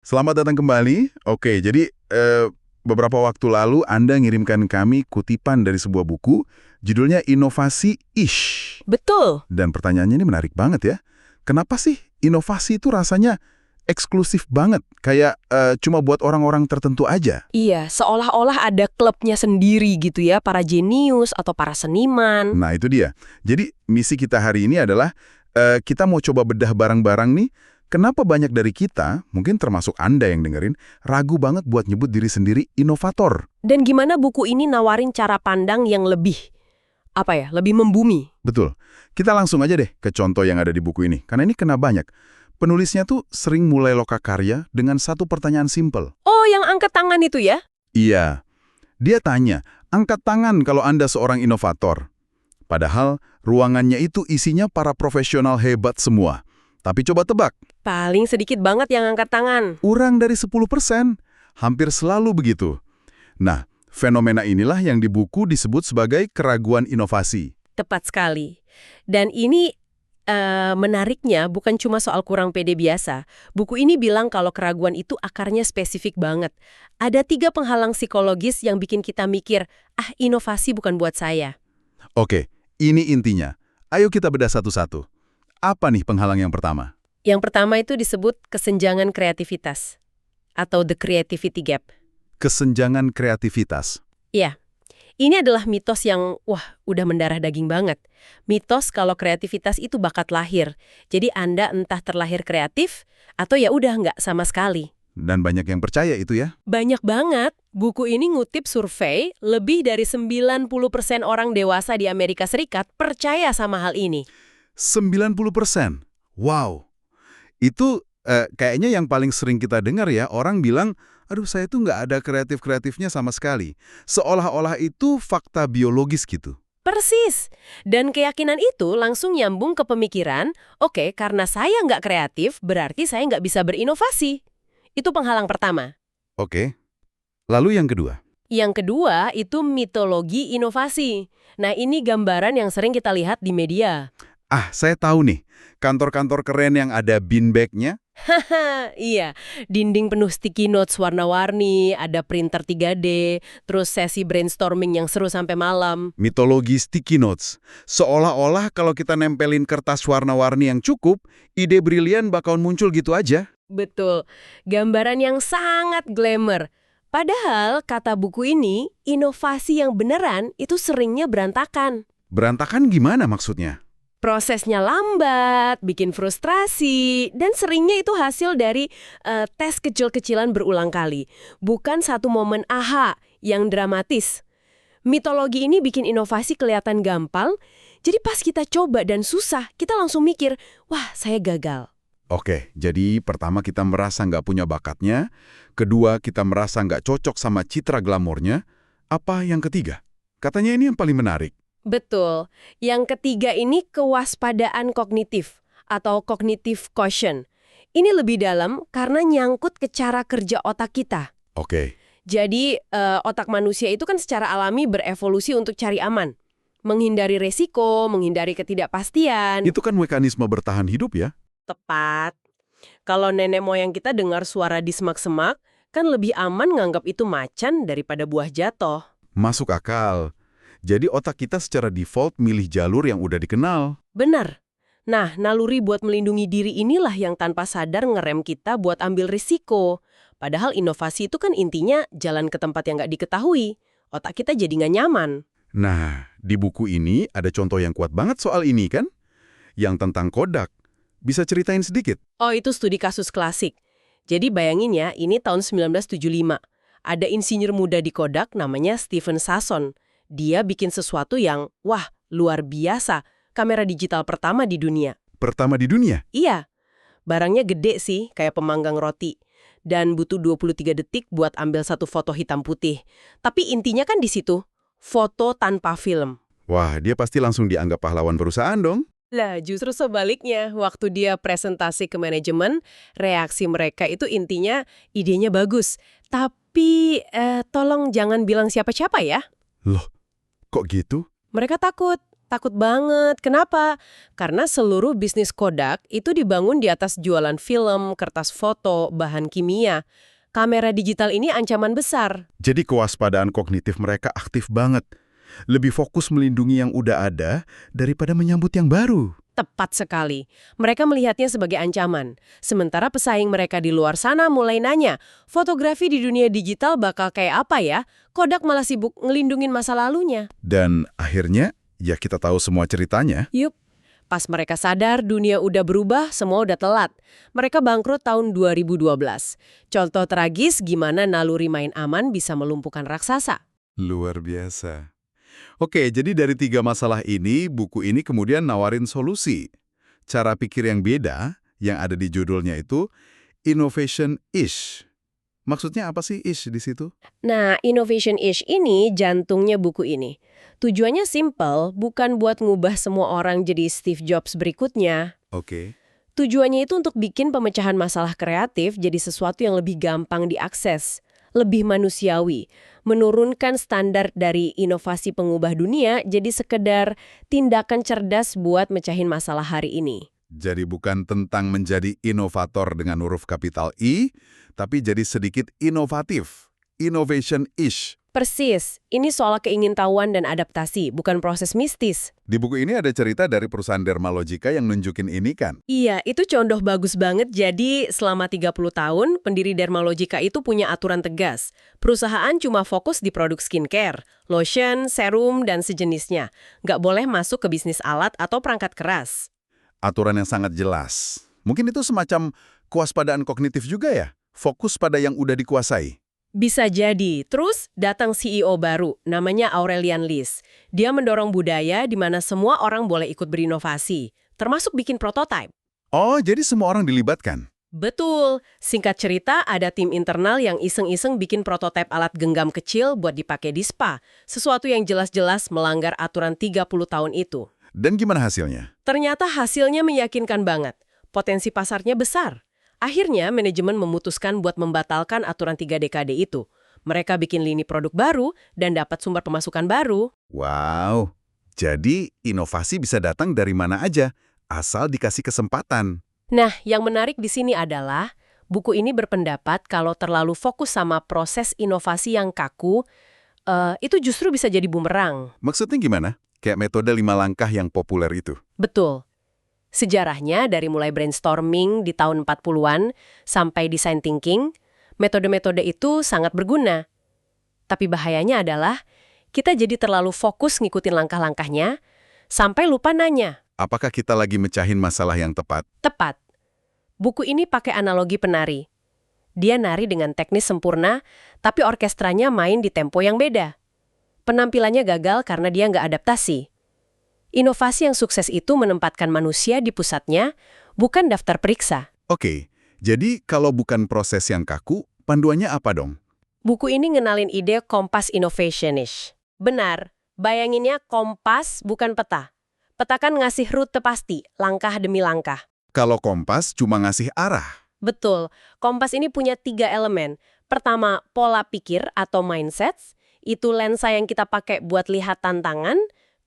Selamat datang kembali. Oke, jadi beberapa waktu lalu Anda ngirimkan kami kutipan dari sebuah buku, judulnya Inovasi-ish. Betul. Dan pertanyaannya ini menarik banget ya. Kenapa sih inovasi itu rasanya eksklusif banget? Kayak cuma buat orang-orang tertentu aja. Iya, seolah-olah ada klubnya sendiri gitu ya, para jenius atau para seniman. Nah, itu dia. Jadi misi kita hari ini adalah kita mau coba bedah barang-barang nih. Kenapa banyak dari kita, mungkin termasuk Anda yang dengerin, ragu banget buat nyebut diri sendiri inovator? Dan gimana buku ini nawarin cara pandang yang lebih membumi. Betul. Kita langsung aja deh ke contoh yang ada di buku ini. Karena ini kena banyak. Penulisnya tuh sering mulai lokakarya dengan satu pertanyaan simpel. Oh, yang angkat tangan itu ya? Iya. Dia tanya, angkat tangan kalau Anda seorang inovator. Padahal ruangannya itu isinya para profesional hebat semua. Tapi coba tebak. Paling sedikit banget yang angkat tangan. Kurang dari 10%. Hampir selalu begitu. Nah, fenomena inilah yang di buku disebut sebagai keraguan inovasi. Tepat sekali. Dan ini menariknya bukan cuma soal kurang pede biasa. Buku ini bilang kalau keraguan itu akarnya spesifik banget. Ada 3 penghalang psikologis yang bikin kita mikir, inovasi bukan buat saya. Oke, ini intinya. Ayo kita bedah satu-satu. Apa nih penghalang yang pertama? Yang pertama itu disebut kesenjangan kreativitas atau the creativity gap. Kesenjangan kreativitas. Iya, ini adalah mitos yang, udah mendarah daging banget. Mitos kalau kreativitas itu bakat lahir. Jadi Anda entah terlahir kreatif, atau ya udah nggak sama sekali. Dan banyak yang percaya itu ya? Banyak banget. Buku ini ngutip survei, lebih dari 90% orang dewasa di Amerika Serikat percaya sama hal ini. 90%. Wow. Itu kayaknya yang paling sering kita dengar ya, orang bilang, aduh saya tuh nggak ada kreatif-kreatifnya sama sekali. Seolah-olah itu fakta biologis gitu. Persis. Dan keyakinan itu langsung nyambung ke pemikiran, oke, karena saya nggak kreatif, berarti saya nggak bisa berinovasi. Itu penghalang pertama. Oke. Lalu yang kedua? Yang kedua itu mitologi inovasi. Nah, ini gambaran yang sering kita lihat di media. Saya tahu nih. Kantor-kantor keren yang ada beanbag-nya. Haha, iya. Dinding penuh sticky notes warna-warni, ada printer 3D, terus sesi brainstorming yang seru sampai malam. Mitologi sticky notes. Seolah-olah kalau kita nempelin kertas warna-warni yang cukup, ide brilian bakal muncul gitu aja. Betul. Gambaran yang sangat glamour. Padahal, kata buku ini, inovasi yang beneran itu seringnya berantakan. Berantakan gimana maksudnya? Prosesnya lambat, bikin frustrasi, dan seringnya itu hasil dari tes kecil-kecilan berulang kali. Bukan satu momen aha yang dramatis. Mitologi ini bikin inovasi kelihatan gampang, jadi pas kita coba dan susah, kita langsung mikir, wah saya gagal. Oke, jadi pertama kita merasa nggak punya bakatnya, kedua kita merasa nggak cocok sama citra glamornya, apa yang ketiga? Katanya ini yang paling menarik. Betul. Yang ketiga ini kewaspadaan kognitif atau cognitive quotient. Ini lebih dalam karena nyangkut ke cara kerja otak kita. Oke. Jadi otak manusia itu kan secara alami berevolusi untuk cari aman. Menghindari resiko, menghindari ketidakpastian. Itu kan mekanisme bertahan hidup ya? Tepat. Kalau nenek moyang kita dengar suara di semak-semak, kan lebih aman nganggap itu macan daripada buah jatuh. Masuk akal. Jadi otak kita secara default milih jalur yang udah dikenal. Benar. Nah, naluri buat melindungi diri inilah yang tanpa sadar ngerem kita buat ambil risiko. Padahal inovasi itu kan intinya jalan ke tempat yang nggak diketahui. Otak kita jadi nggak nyaman. Nah, di buku ini ada contoh yang kuat banget soal ini kan? Yang tentang Kodak. Bisa ceritain sedikit? Oh, itu studi kasus klasik. Jadi bayangin ya, ini tahun 1975. Ada insinyur muda di Kodak namanya Stephen Sasson. Dia bikin sesuatu yang, luar biasa. Kamera digital pertama di dunia. Pertama di dunia? Iya. Barangnya gede sih, kayak pemanggang roti. Dan butuh 23 detik buat ambil satu foto hitam putih. Tapi intinya kan di situ, foto tanpa film. Wah, dia pasti langsung dianggap pahlawan perusahaan dong. Lah, justru sebaliknya, waktu dia presentasi ke manajemen, reaksi mereka itu intinya idenya bagus. Tapi, tolong jangan bilang siapa-siapa ya. Loh, kok gitu? Mereka takut. Takut banget. Kenapa? Karena seluruh bisnis Kodak itu dibangun di atas jualan film, kertas foto, bahan kimia. Kamera digital ini ancaman besar. Jadi kewaspadaan kognitif mereka aktif banget. Lebih fokus melindungi yang udah ada daripada menyambut yang baru. Tepat sekali. Mereka melihatnya sebagai ancaman. Sementara pesaing mereka di luar sana mulai nanya, fotografi di dunia digital bakal kayak apa ya? Kodak malah sibuk ngelindungin masa lalunya. Dan akhirnya, ya kita tahu semua ceritanya. Yup. Pas mereka sadar dunia udah berubah, semua udah telat. Mereka bangkrut tahun 2012. Contoh tragis gimana naluri main aman bisa melumpuhkan raksasa. Luar biasa. Oke, jadi dari 3 masalah ini, buku ini kemudian nawarin solusi. Cara pikir yang beda, yang ada di judulnya itu, Innovation-ish. Maksudnya apa sih ish di situ? Nah, Innovation-ish ini jantungnya buku ini. Tujuannya simple, bukan buat ngubah semua orang jadi Steve Jobs berikutnya. Oke. Tujuannya itu untuk bikin pemecahan masalah kreatif jadi sesuatu yang lebih gampang diakses, lebih manusiawi, menurunkan standar dari inovasi pengubah dunia jadi sekedar tindakan cerdas buat mecahin masalah hari ini. Jadi bukan tentang menjadi inovator dengan huruf kapital I, tapi jadi sedikit inovatif. Innovation-ish. Persis, ini soal keingintahuan dan adaptasi, bukan proses mistis. Di buku ini ada cerita dari perusahaan Dermalogica yang nunjukin ini kan? Iya, itu contoh bagus banget. Jadi, selama 30 tahun, pendiri Dermalogica itu punya aturan tegas. Perusahaan cuma fokus di produk skincare, lotion, serum, dan sejenisnya. Nggak boleh masuk ke bisnis alat atau perangkat keras. Aturan yang sangat jelas. Mungkin itu semacam kewaspadaan kognitif juga ya? Fokus pada yang udah dikuasai. Bisa jadi. Terus datang CEO baru, namanya Aurelian Lis. Dia mendorong budaya di mana semua orang boleh ikut berinovasi, termasuk bikin prototipe. Oh, jadi semua orang dilibatkan? Betul. Singkat cerita, ada tim internal yang iseng-iseng bikin prototipe alat genggam kecil buat dipakai di spa. Sesuatu yang jelas-jelas melanggar aturan 30 tahun itu. Dan gimana hasilnya? Ternyata hasilnya meyakinkan banget. Potensi pasarnya besar. Akhirnya, manajemen memutuskan buat membatalkan aturan 3 dekade itu. Mereka bikin lini produk baru dan dapat sumber pemasukan baru. Wow, jadi inovasi bisa datang dari mana aja, asal dikasih kesempatan. Nah, yang menarik di sini adalah, buku ini berpendapat kalau terlalu fokus sama proses inovasi yang kaku, itu justru bisa jadi bumerang. Maksudnya gimana? Kayak metode 5 langkah yang populer itu. Betul. Sejarahnya dari mulai brainstorming di tahun 40-an sampai design thinking, metode-metode itu sangat berguna. Tapi bahayanya adalah kita jadi terlalu fokus ngikutin langkah-langkahnya sampai lupa nanya. Apakah kita lagi mecahin masalah yang tepat? Tepat. Buku ini pakai analogi penari. Dia nari dengan teknis sempurna, tapi orkestranya main di tempo yang beda. Penampilannya gagal karena dia nggak adaptasi. Inovasi yang sukses itu menempatkan manusia di pusatnya, bukan daftar periksa. Oke, jadi kalau bukan proses yang kaku, panduannya apa dong? Buku ini ngenalin ide kompas innovation-ish. Benar, bayanginnya kompas bukan peta. Peta kan ngasih rute pasti, langkah demi langkah. Kalau kompas cuma ngasih arah. Betul, kompas ini punya 3 elemen. Pertama, pola pikir atau mindset. Itu lensa yang kita pakai buat lihat tantangan.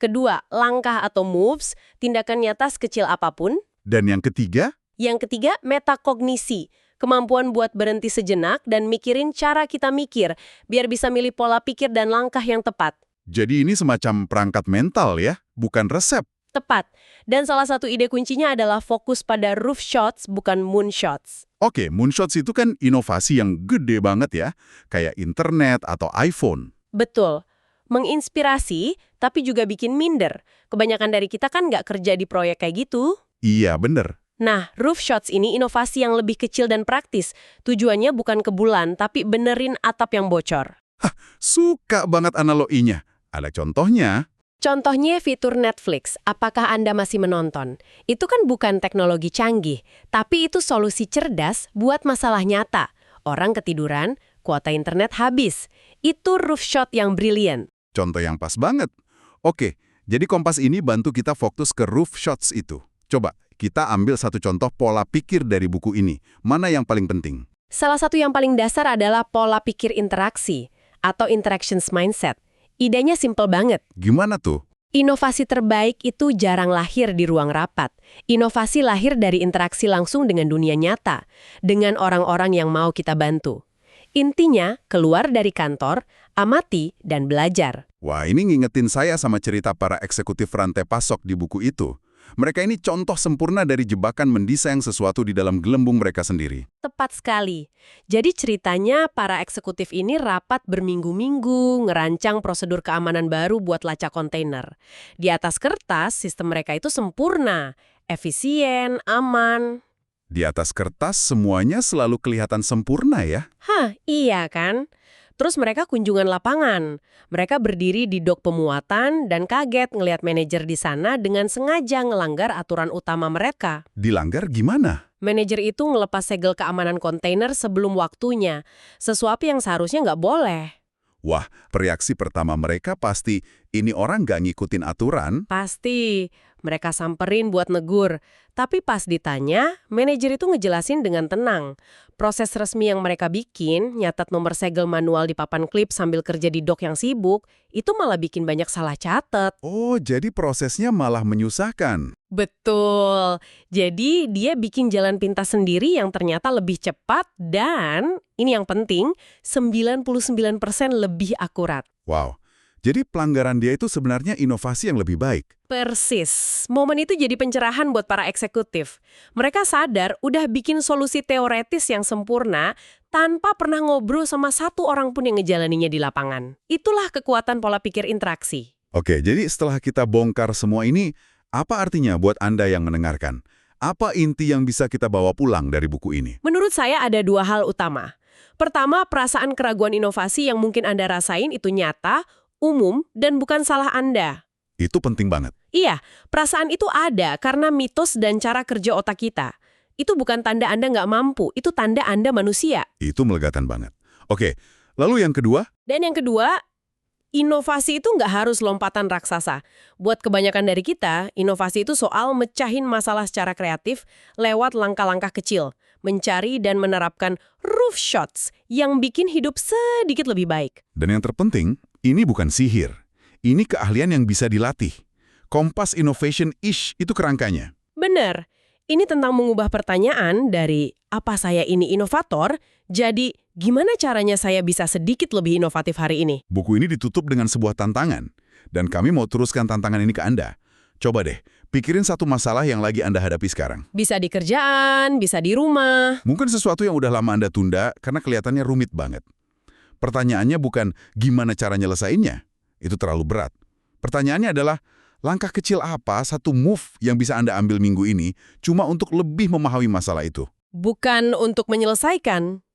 Kedua, langkah atau moves, tindakan nyata sekecil apapun. Dan yang ketiga? Yang ketiga, metakognisi, kemampuan buat berhenti sejenak dan mikirin cara kita mikir, biar bisa milih pola pikir dan langkah yang tepat. Jadi ini semacam perangkat mental ya, bukan resep. Tepat. Dan salah satu ide kuncinya adalah fokus pada roof shots, bukan moon shots. Oke, moonshots itu kan inovasi yang gede banget ya, kayak internet atau iPhone. Betul. Menginspirasi, tapi juga bikin minder. Kebanyakan dari kita kan nggak kerja di proyek kayak gitu. Iya, bener. Nah, roof shots ini inovasi yang lebih kecil dan praktis. Tujuannya bukan ke bulan, tapi benerin atap yang bocor. Suka banget analoginya. Ada contohnya? Contohnya fitur Netflix, apakah Anda masih menonton? Itu kan bukan teknologi canggih, tapi itu solusi cerdas buat masalah nyata. Orang ketiduran, kuota internet habis. Itu roof shot yang brilian. Contoh yang pas banget. Oke, jadi kompas ini bantu kita fokus ke roof shots itu. Coba, kita ambil satu contoh pola pikir dari buku ini. Mana yang paling penting? Salah satu yang paling dasar adalah pola pikir interaksi, atau interactions mindset. Idenya simple banget. Gimana tuh? Inovasi terbaik itu jarang lahir di ruang rapat. Inovasi lahir dari interaksi langsung dengan dunia nyata, dengan orang-orang yang mau kita bantu. Intinya, keluar dari kantor, amati, dan belajar. Wah, ini ngingetin saya sama cerita para eksekutif rantai pasok di buku itu. Mereka ini contoh sempurna dari jebakan mendesain sesuatu di dalam gelembung mereka sendiri. Tepat sekali. Jadi ceritanya para eksekutif ini rapat berminggu-minggu, ngerancang prosedur keamanan baru buat lacak kontainer. Di atas kertas, sistem mereka itu sempurna, efisien, aman. Di atas kertas semuanya selalu kelihatan sempurna ya. Hah, iya kan? Terus mereka kunjungan lapangan. Mereka berdiri di dok pemuatan dan kaget ngelihat manajer di sana dengan sengaja ngelanggar aturan utama mereka. Dilanggar gimana? Manajer itu ngelepas segel keamanan kontainer sebelum waktunya, sesuatu yang seharusnya nggak boleh. Wah, reaksi pertama mereka pasti, ini orang nggak ngikutin aturan. Pasti, mereka samperin buat negur. Tapi pas ditanya, manajer itu ngejelasin dengan tenang. Proses resmi yang mereka bikin, nyatat nomor segel manual di papan klip sambil kerja di dok yang sibuk, itu malah bikin banyak salah catat. Oh, jadi prosesnya malah menyusahkan. Betul. Jadi dia bikin jalan pintas sendiri yang ternyata lebih cepat dan, ini yang penting, 99% lebih akurat. Wow, jadi pelanggaran dia itu sebenarnya inovasi yang lebih baik. Persis. Momen itu jadi pencerahan buat para eksekutif. Mereka sadar udah bikin solusi teoretis yang sempurna tanpa pernah ngobrol sama satu orang pun yang ngejalaninya di lapangan. Itulah kekuatan pola pikir interaksi. Oke, jadi setelah kita bongkar semua ini, apa artinya buat Anda yang mendengarkan? Apa inti yang bisa kita bawa pulang dari buku ini? Menurut saya ada dua hal utama. Pertama, perasaan keraguan inovasi yang mungkin Anda rasain itu nyata, umum, dan bukan salah Anda. Itu penting banget. Iya, perasaan itu ada karena mitos dan cara kerja otak kita. Itu bukan tanda Anda nggak mampu, itu tanda Anda manusia. Itu melegakan banget. Oke, lalu yang kedua? Dan yang kedua, inovasi itu nggak harus lompatan raksasa. Buat kebanyakan dari kita, inovasi itu soal mecahin masalah secara kreatif lewat langkah-langkah kecil, mencari dan menerapkan roof shots yang bikin hidup sedikit lebih baik. Dan yang terpenting, ini bukan sihir. Ini keahlian yang bisa dilatih. Kompas Innovation-ish itu kerangkanya. Bener, ini tentang mengubah pertanyaan dari apa saya ini inovator, jadi gimana caranya saya bisa sedikit lebih inovatif hari ini? Buku ini ditutup dengan sebuah tantangan. Dan kami mau teruskan tantangan ini ke Anda. Coba deh, pikirin satu masalah yang lagi Anda hadapi sekarang. Bisa di kerjaan, bisa di rumah. Mungkin sesuatu yang udah lama Anda tunda karena kelihatannya rumit banget. Pertanyaannya bukan gimana cara nyelesainnya. Itu terlalu berat. Pertanyaannya adalah, langkah kecil apa satu move yang bisa Anda ambil minggu ini cuma untuk lebih memahami masalah itu? Bukan untuk menyelesaikan,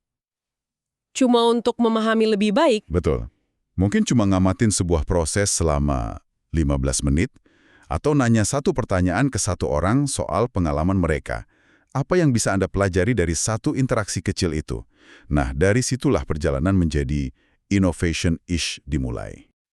cuma untuk memahami lebih baik. Betul. Mungkin cuma ngamatin sebuah proses selama 15 menit, atau nanya satu pertanyaan ke satu orang soal pengalaman mereka. Apa yang bisa Anda pelajari dari satu interaksi kecil itu? Nah, dari situlah perjalanan menjadi innovation-ish dimulai.